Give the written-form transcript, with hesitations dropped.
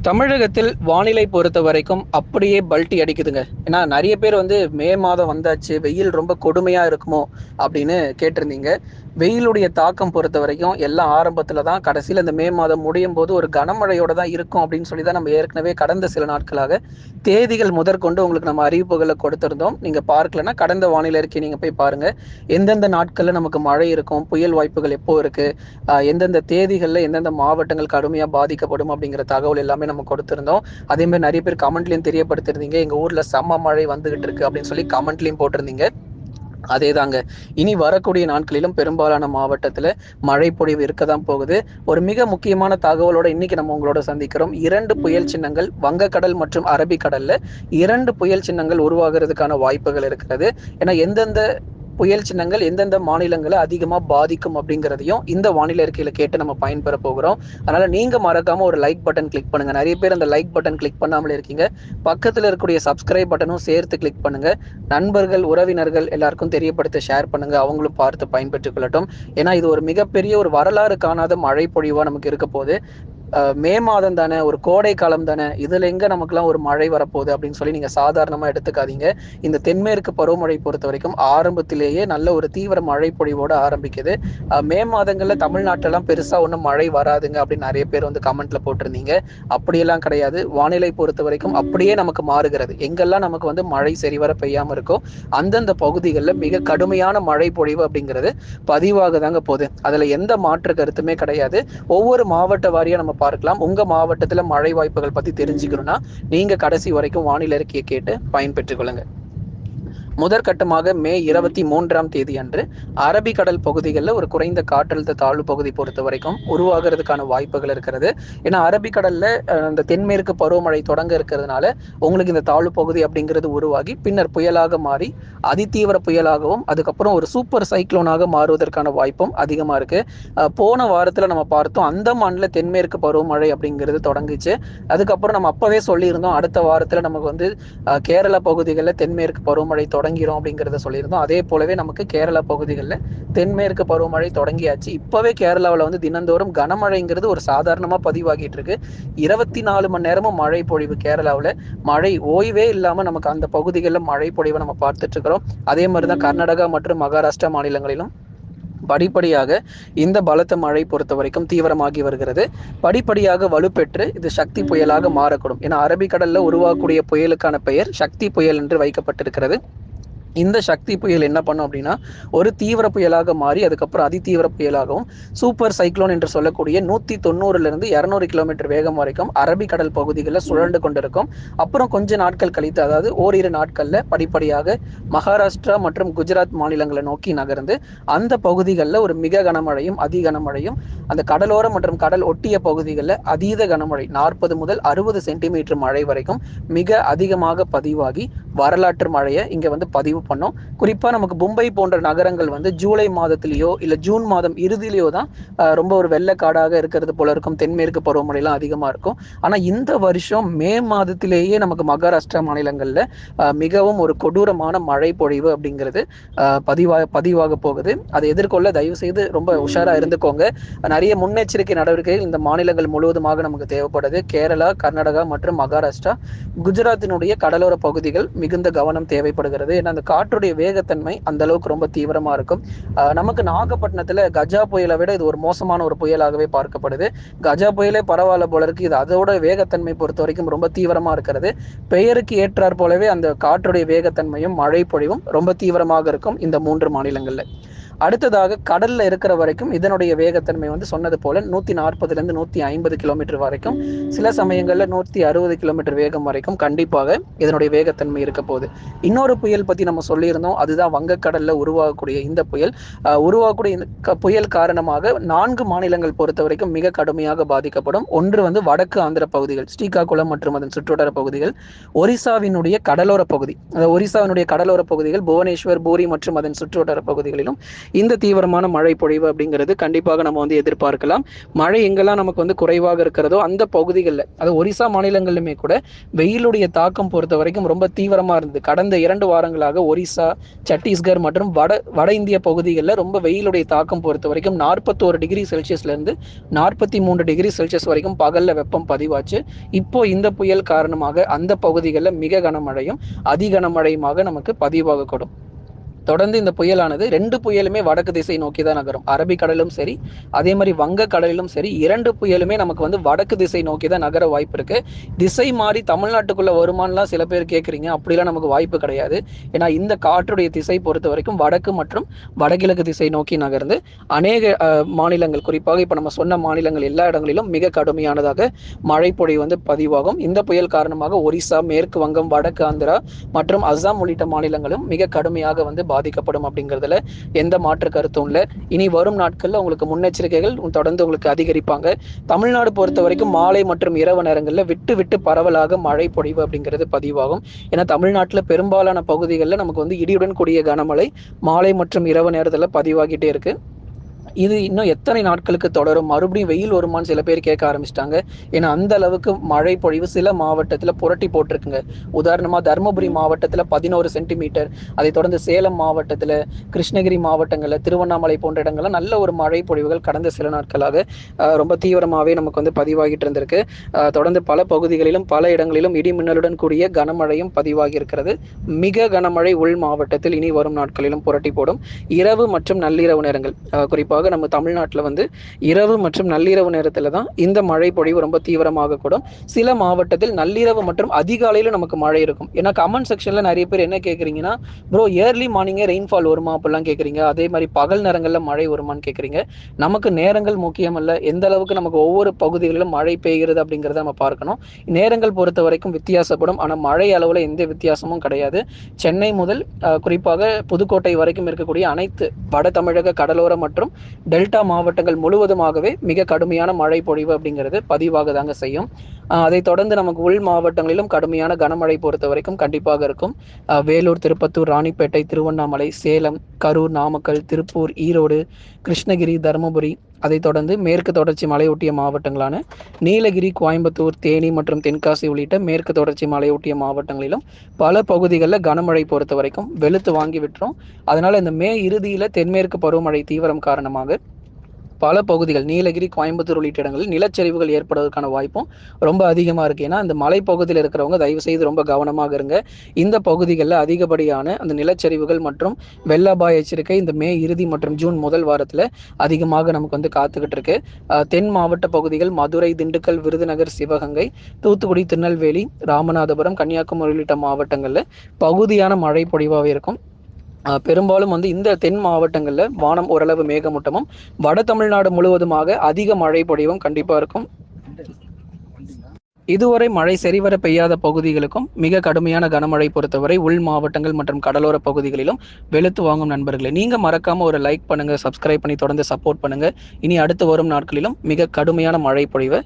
தமிழகத்தில் வானிலை பொறுத்த வரைக்கும் அப்படியே பல்டி அடிக்குதுங்க. ஏன்னா நெறைய பேர் வந்து மே மாதம் வந்தாச்சு, வெயில் ரொம்ப கொடுமையா இருக்குமோ அப்படின்னு கேட்டிருந்தீங்க. வெயிலுடைய தாக்கம் பொறுத்த வரைக்கும் எல்லாம் ஆரம்பத்துல தான், கடைசியில இந்த மே மாதம் முடியும்போது ஒரு கனமழையோட தான் இருக்கும் அப்படின்னு சொல்லி தான் நம்ம ஏற்கனவே கடந்த சில நாட்களாக தேதிகள் முதற்கொண்டு உங்களுக்கு நம்ம அறிவிப்புகள கொடுத்திருந்தோம். நீங்க பார்க்கலன்னா கடந்த வானிலை அறிக்கைய நீங்க போய் பாருங்க. எந்தெந்த நாட்கள்ல நமக்கு மழை இருக்கும், புயல் வாய்ப்புகள் எப்போ இருக்கு, எந்தெந்த தேதிகள்ல எந்தெந்த மாவட்டங்கள் கடுமையா பாதிக்கப்படும் அப்படிங்கிற தகவல் எல்லாமே நம்ம கொடுத்திருந்தோம். அதே மாதிரி நிறைய பேர் கமெண்ட்லயும் தெரியப்படுத்திருந்தீங்க, எங்க ஊர்ல செம்ம மழை வந்துகிட்டு இருக்கு அப்படின்னு சொல்லி கமெண்ட்லயும் போட்டிருந்தீங்க. அதேதாங்க. இனி வரக்கூடிய நாட்களிலும் பெரும்பாலான மாவட்டத்துல மழை பொழிவு இருக்கதான் போகுது. ஒரு மிக முக்கியமான தகவலோட இன்னைக்கு நம்ம உங்களோட சந்திக்கிறோம். 2 புயல் சின்னங்கள் வங்கக்கடல் மற்றும் அரபிக்கடல்ல 2 புயல் சின்னங்கள் உருவாகுறதுக்கான வாய்ப்புகள் இருக்கிறது. ஏன்னா எந்தெந்த புயல் சின்னங்கள் எந்தெந்த மாநிலங்களை அதிகமா பாதிக்கும் அப்படிங்கிறதையும் இந்த வானிலை அறிக்கையில கேட்டு நம்ம பயன்பெற போகிறோம். அதனால நீங்க மறக்காம ஒரு லைக் பட்டன் கிளிக் பண்ணுங்க. நிறைய பேர் அந்த லைக் பட்டன் கிளிக் பண்ணாமலே இருக்கீங்க. பக்கத்துல இருக்கக்கூடிய சப்ஸ்கிரைப் பட்டனும் சேர்த்து கிளிக் பண்ணுங்க. நண்பர்கள், உறவினர்கள் எல்லாருக்கும் தெரியப்படுத்த ஷேர் பண்ணுங்க. அவங்களும் பார்த்து பயன்பெற்றுக் கொள்ளட்டும். ஏன்னா இது ஒரு மிகப்பெரிய ஒரு வரலாறு காணாத மழை பொழிவா நமக்கு இருக்க போது. மே மாதம் தானே, ஒரு கோடை காலம் தானே, இதுல எங்க நமக்குலாம் ஒரு மழை வரப்போகுது அப்படின்னு சொல்லி நீங்க சாதாரணமா எடுத்துக்காதீங்க. இந்த தென்மேற்கு பருவமழை பொறுத்த வரைக்கும் ஆரம்பத்திலேயே நல்ல ஒரு தீவிர மழை பொழிவோட ஆரம்பிக்குது. மே மாதங்கள்ல தமிழ்நாட்டிலலாம் பெருசா ஒன்றும் மழை வராதுங்க அப்படின்னு நிறைய பேர் வந்து கமெண்ட்ல போட்டிருந்தீங்க. அப்படியெல்லாம் கிடையாது. வானிலை பொறுத்த வரைக்கும் அப்படியே நமக்கு மாறுகிறது. எங்கெல்லாம் நமக்கு வந்து மழை சரிவர பெய்யாம இருக்கோ அந்தந்த பகுதிகளில் மிக கடுமையான மழை பொழிவு அப்படிங்கிறது பதிவாக தாங்க போகுது. அதுல எந்த மாற்று கருத்துமே கிடையாது. ஒவ்வொரு மாவட்ட வாரியா நம்ம பார்க்கலாம். உங்க மாவட்டத்துல மழை வாய்ப்புகள் பத்தி தெரிஞ்சுக்கணும்னா நீங்க கடைசி வரைக்கும் வானிலை அறிக்கையை கேட்டு பயன்பெற்றுக் கொள்ளுங்க. முதற்கட்டமாக மே 23ஆம் தேதி அன்று அரபிக்கடல் பகுதிகளில் ஒரு குறைந்த காற்றழுத்த தாழ்வு பகுதி பொறுத்த வரைக்கும் உருவாகிறதுக்கான வாய்ப்புகள் இருக்கிறது. ஏன்னா அரபிக்கடல்ல இந்த தென்மேற்கு பருவமழை தொடங்க இருக்கிறதுனால உங்களுக்கு இந்த தாழ்வு பகுதி அப்படிங்கிறது உருவாகி பின்னர் புயலாக மாறி அதிதீவிர புயலாகவும் அதுக்கப்புறம் ஒரு சூப்பர் சைக்ளோனாக மாறுவதற்கான வாய்ப்பும் அதிகமா இருக்கு. போன வாரத்துல நம்ம பார்த்தோம், அந்தமான்ல தென்மேற்கு பருவமழை அப்படிங்கிறது தொடங்குச்சு. அதுக்கப்புறம் நம்ம அப்பவே சொல்லியிருந்தோம், அடுத்த வாரத்துல நமக்கு வந்து கேரள பகுதிகளில் தென்மேற்கு பருவமழை தொடங்கிரும் அப்படிங்கிறத சொல்லியிருந்தோம். அதே போலவே நமக்கு கேரளா பகுதிகளில் தென்மேற்கு பருவமழை தொடங்கியாச்சு. இப்பவே கேரளாவில் வந்து தினந்தோறும் கனமழைங்கிறது ஒரு சாதாரணமா பதிவாகிட்டு இருக்கு. 24 மணி நேரமும் மழை பொழிவு கேரளாவில், மழை ஓய்வே இல்லாம நமக்கு அந்த பகுதிகளில் மழை பொழிவை நம்ம பார்த்துட்டு இருக்கிறோம். அதே மாதிரிதான் கர்நாடகா மற்றும் மகாராஷ்டிரா மாநிலங்களிலும் படிப்படியாக இந்த பலத்த மழை பொறுத்த வரைக்கும் தீவிரமாகி வருகிறது. படிப்படியாக வலுப்பெற்று இது சக்தி புயலாக மாறக்கூடும். ஏன்னா அரபிக்கடல்ல உருவாகக்கூடிய புயலுக்கான பெயர் சக்தி புயல் என்று வைக்கப்பட்டிருக்கிறது. இந்த சக்தி புயல் என்ன பண்ணும் அப்படின்னா ஒரு தீவிர புயலாக மாறி அதுக்கப்புறம் அதிதீவிர புயலாகவும் சூப்பர் சைக்ளோன் என்று சொல்லக்கூடிய 190 200 கிலோமீட்டர் வேகம் வரைக்கும் அரபிக்கடல் பகுதிகளில் சுழண்டு கொண்டிருக்கும். அப்புறம் கொஞ்ச நாட்கள் கழித்து, அதாவது ஓரிரு நாட்கள்ல படிப்படியாக மகாராஷ்டிரா மற்றும் குஜராத் மாநிலங்களை நோக்கி நகர்ந்து அந்த பகுதிகளில் ஒரு மிக கனமழையும் அதி கனமழையும், அந்த கடலோரம் மற்றும் கடல் ஒட்டிய பகுதிகளில் அதீத கனமழை 40 முதல் 60 சென்டிமீட்டர் மழை வரைக்கும் மிக அதிகமாக பதிவாகி வரலாற்று மழையை இங்க வந்து பதிவு பண்ணோம். குறிப்பா நமக்கு மும்பை போன்ற நகரங்கள் வந்து ஜூலை மாதத்திலேயோ இல்ல ஜூன் மாதம் இறுதியிலேயோ தான் ரொம்ப ஒரு வெள்ளக்காடாக இருக்கிறது போல இருக்கும். தென்மேற்கு பருவமழைலாம் அதிகமா இருக்கும். ஆனா இந்த வருஷம் மே மாதத்திலேயே நமக்கு மகாராஷ்டிரா மாநிலங்கள்ல மிகவும் ஒரு கொடூரமான மழை பொழிவு அப்படிங்கிறது பதிவாக போகுது. அதை எதிர்கொள்ள தயவு செய்து ரொம்ப உஷாரா இருந்துக்கோங்க. நிறைய முன்னெச்சரிக்கை நடவடிக்கைகள் இந்த மாநிலங்கள் முழுவதுமாக நமக்கு தேவைப்படுது. கேரளா, கர்நாடகா மற்றும் மகாராஷ்டிரா, குஜராத்தினுடைய கடலோர பகுதிகள் மிகுந்த கவனம் தேவைப்படுகிறது. ஏன்னா அந்த காற்றுடைய வேகத்தன்மை அந்த அளவுக்கு ரொம்ப தீவிரமா இருக்கும். நமக்கு நாகப்பட்டினத்துல கஜா புயலை விட இது ஒரு மோசமான ஒரு புயலாகவே பார்க்கப்படுது. கஜா புயலே பரவாயில்ல போல இருக்கு. இது அதோட வேகத்தன்மை பொறுத்த வரைக்கும் ரொம்ப தீவிரமா இருக்கிறது. பெயருக்கு ஏற்றாற் போலவே அந்த காற்றுடைய வேகத்தன்மையும் மழை பொழிவும் ரொம்ப தீவிரமாக இருக்கும் இந்த 3 மாநிலங்கள்ல. அடுத்ததாக கடல்ல இருக்கிற வரைக்கும் இதனுடைய வேகத்தன்மை வந்து சொன்னது போல 140 150 கிலோமீட்டர் வரைக்கும், சில சமயங்கள்ல 160 கிலோமீட்டர் வேகம் வரைக்கும் கண்டிப்பாக இதனுடைய வேகத்தன்மை இருக்க போகுது. இன்னொரு புயல் பத்தி நம்ம சொல்லியிருந்தோம், அதுதான் வங்கக்கடல்ல உருவாகக்கூடிய இந்த புயல். உருவாகக்கூடிய இந்த புயல் காரணமாக 4 மாநிலங்கள் பொறுத்த வரைக்கும் மிக கடுமையாக பாதிக்கப்படும். ஒன்று வந்து வடக்கு ஆந்திர பகுதிகள், ஸ்ரீகாகுளம் மற்றும் அதன் சுற்றுவட்டார பகுதிகள், ஒரிசாவினுடைய கடலோர பகுதி, ஒரிசாவினுடைய கடலோர பகுதிகள் புவனேஸ்வர், பூரி மற்றும் அதன் சுற்றுவட்டார பகுதிகளிலும், இந்த தீவிரமான மழை பொழிவு அப்படிங்கிறது கண்டிப்பாக நம்ம வந்து எதிர்பார்க்கலாம். மழை எங்கெல்லாம் நமக்கு வந்து குறைவாக இருக்கிறதோ அந்த பகுதிகளில், அது ஒரிசா மாநிலங்களிலுமே கூட வெயிலுடைய தாக்கம் பொறுத்த வரைக்கும் ரொம்ப தீவிரமா இருந்தது. கடந்த 2 வாரங்களாக ஒரிசா, சத்தீஸ்கர் மற்றும் வட இந்திய பகுதிகளில் ரொம்ப வெயிலுடைய தாக்கம் பொறுத்த வரைக்கும் 41 டிகிரி செல்சியஸ்ல இருந்து 43 டிகிரி செல்சியஸ் வரைக்கும் பகல்ல வெப்பம் பதிவாச்சு. இப்போ இந்த புயல் காரணமாக அந்த பகுதிகளில் மிக கனமழையும் அதி கனமழையுமாக நமக்கு பதிவாகக்கூடும். தொடர்ந்து இந்த புயலானது 2 புயலுமே வடக்கு திசை நோக்கி தான் நகரும். அரபிக்கடலும் சரி, அதே மாதிரி வங்க கடலிலும் சரி, 2 புயலுமே நமக்கு வந்து வடக்கு திசை நோக்கி தான் நகர வாய்ப்பு இருக்கு. திசை மாறி தமிழ்நாட்டுக்குள்ள வருமானலாம் சில பேர் கேட்குறீங்க. அப்படிலாம் நமக்கு வாய்ப்பு கிடையாது. ஏன்னா இந்த காற்றுடைய திசை பொறுத்த வரைக்கும் வடக்கு மற்றும் வடகிழக்கு திசை நோக்கி நகர்ந்து அநேக மாநிலங்கள், குறிப்பாக இப்போ நம்ம சொன்ன மாநிலங்கள் எல்லா இடங்களிலும் மிக கடுமையானதாக மழை பொழிவு வந்து பதிவாகும். இந்த புயல் காரணமாக ஒரிசா, மேற்கு வங்கம், வடக்கு ஆந்திரா மற்றும் அஸ்ஸாம் உள்ளிட்ட மாநிலங்களும் மிக கடுமையாக வந்து பாதிக்கப்படும் அப்படிங்கிறதுல எந்த மாற்று கருத்தும் இல்லை. இனி வரும் நாட்கள்ல உங்களுக்கு முன்னெச்சரிக்கைகள் தொடர்ந்து உங்களுக்கு அதிகரிப்பாங்க. தமிழ்நாடு பொறுத்த வரைக்கும் மாலை மற்றும் இரவு நேரங்களில் விட்டு விட்டு பரவலாக மழை பொழிவு அப்படிங்கிறது பதிவாகும். ஏன்னா தமிழ்நாட்டில் பெரும்பாலான பகுதிகளில் நமக்கு வந்து இடியுடன் கூடிய கனமழை மாலை மற்றும் இரவு நேரத்தில் பதிவாகிட்டே இருக்கு. இது இன்னும் எத்தனை நாட்களுக்கு தொடரும், மறுபடியும் வெயில் வருமானு சில பேர் கேட்க ஆரம்பிச்சிட்டாங்க. ஏன்னா அந்த அளவுக்கு மழை பொழிவு சில மாவட்டத்தில் புரட்டி போட்டிருக்குங்க. உதாரணமா தருமபுரி மாவட்டத்தில் 11 சென்டிமீட்டர், அதை தொடர்ந்து சேலம் மாவட்டத்தில், கிருஷ்ணகிரி மாவட்டங்களில், திருவண்ணாமலை போன்ற இடங்கள்ல நல்ல ஒரு மழை பொழிவுகள் கடந்த சில நாட்களாக ரொம்ப தீவிரமாகவே நமக்கு வந்து பதிவாகிட்டு இருந்திருக்கு. தொடர்ந்து பல பகுதிகளிலும் பல இடங்களிலும் இடி மின்னலுடன் கூடிய கனமழையும் பதிவாகி இருக்கிறது. மிக கனமழை உள் மாவட்டத்தில் இனி வரும் நாட்களிலும் புரட்டி போடும். இரவு மற்றும் நள்ளிரவு நேரங்கள், குறிப்பாக நம்ம தமிழ்நாட்டில் வந்து இரவு மற்றும் நள்ளிரவு நேரத்தில் தான் இந்த மழை பொழிவு ரொம்ப தீவிரமாக கூடும். சில மாவட்டத்தில் நள்ளிரவு மற்றும் அதிகாலையில் நமக்கு மழை இருக்கும். ஏன்னா கமெண்ட் செக்ஷனில் நிறைய பேர் என்ன கேட்குறீங்கன்னா, ப்ரோ ஏர்லி மார்னிங்கே ரெயின்ஃபால் வருமா அப்படிலாம் கேட்குறீங்க. அதே மாதிரி பகல் நேரங்களில் மழை வருமானு கேட்குறீங்க. நமக்கு நேரங்கள் முக்கியம் அல்ல, எந்த அளவுக்கு நமக்கு ஒவ்வொரு பகுதிகளிலும் மழை பெய்கிறது அப்படிங்கிறத நம்ம பார்க்கணும். நேரங்கள் பொறுத்த வரைக்கும் வித்தியாசப்படும், ஆனால் மழை அளவில் எந்த வித்தியாசமும் கிடையாது. சென்னை முதல் குறிப்பாக புதுக்கோட்டை வரைக்கும் இருக்கக்கூடிய அனைத்து வட தமிழக கடலோர மற்றும் டெல்டா மாவட்டங்கள் முழுவதுமாகவே மிக கடுமையான மழை பொழிவு அப்படிங்கிறது பதிவாக தாங்க செய்யும். அதை தொடர்ந்து நமக்கு உள் மாவட்டங்களிலும் கடுமையான கனமழை பொறுத்த வரைக்கும் கண்டிப்பாக இருக்கும். வேலூர், திருப்பத்தூர், ராணிப்பேட்டை, திருவண்ணாமலை, சேலம், கரூர், நாமக்கல், திருப்பூர், ஈரோடு, கிருஷ்ணகிரி, தருமபுரி, அதை தொடர்ந்து மேற்கு தொடர்ச்சி மலையொட்டிய மாவட்டங்களான நீலகிரி, கோயம்புத்தூர், தேனி மற்றும் தென்காசி உள்ளிட்ட மேற்கு தொடர்ச்சி மலையொட்டிய மாவட்டங்களிலும் பல பகுதிகளில் கனமழை பொறுத்த வரைக்கும் வெளுத்து வாங்கி விட்டுரும். அதனால இந்த மே இறுதியில் தென்மேற்கு பருவமழை தீவிரம் காரணமாக பல பகுதிகள் நீலகிரி, கோயம்புத்தூர் உள்ளிட்ட இடங்களில் நிலச்சரிவுகள் ஏற்படுவதற்கான வாய்ப்பும் ரொம்ப அதிகமாக இருக்குது. ஏன்னா இந்த மலைப்பகுதியில் இருக்கிறவங்க தயவு செய்து ரொம்ப கவனமாக இருங்க. இந்த பகுதிகளில் அதிகப்படியான அந்த நிலச்சரிவுகள் மற்றும் வெள்ள அபாய எச்சரிக்கை இந்த மே இறுதி மற்றும் ஜூன் முதல் வாரத்தில் அதிகமாக நமக்கு வந்து காத்துக்கிட்டு இருக்கு. தென் மாவட்ட பகுதிகள் மதுரை, திண்டுக்கல், விருதுநகர், சிவகங்கை, தூத்துக்குடி, திருநெல்வேலி, ராமநாதபுரம், கன்னியாகுமரி உள்ளிட்ட மாவட்டங்களில் பகுதியான மழை பொழிவாகவே இருக்கும். பெரும்பாலும் வந்து இந்த தென் மாவட்டங்களில் வானம் ஓரளவு மேகமூட்டமும், வட தமிழ்நாடு முழுவதுமாக அதிக மழை பொழிவும் கண்டிப்பாக இருக்கும். இதுவரை மழை சரிவர பெய்யாத பகுதிகளுக்கும் மிக கடுமையான கனமழை பொறுத்தவரை உள் மாவட்டங்கள் மற்றும் கடலோர பகுதிகளிலும் வெளுத்து வாங்கும் நண்பர்களே. நீங்க மறக்காம ஒரு லைக் பண்ணுங்க, சப்ஸ்கிரைப் பண்ணி தொடர்ந்து சப்போர்ட் பண்ணுங்க. இனி அடுத்து வரும் நாட்களிலும் மிக கடுமையான மழை பொழிவை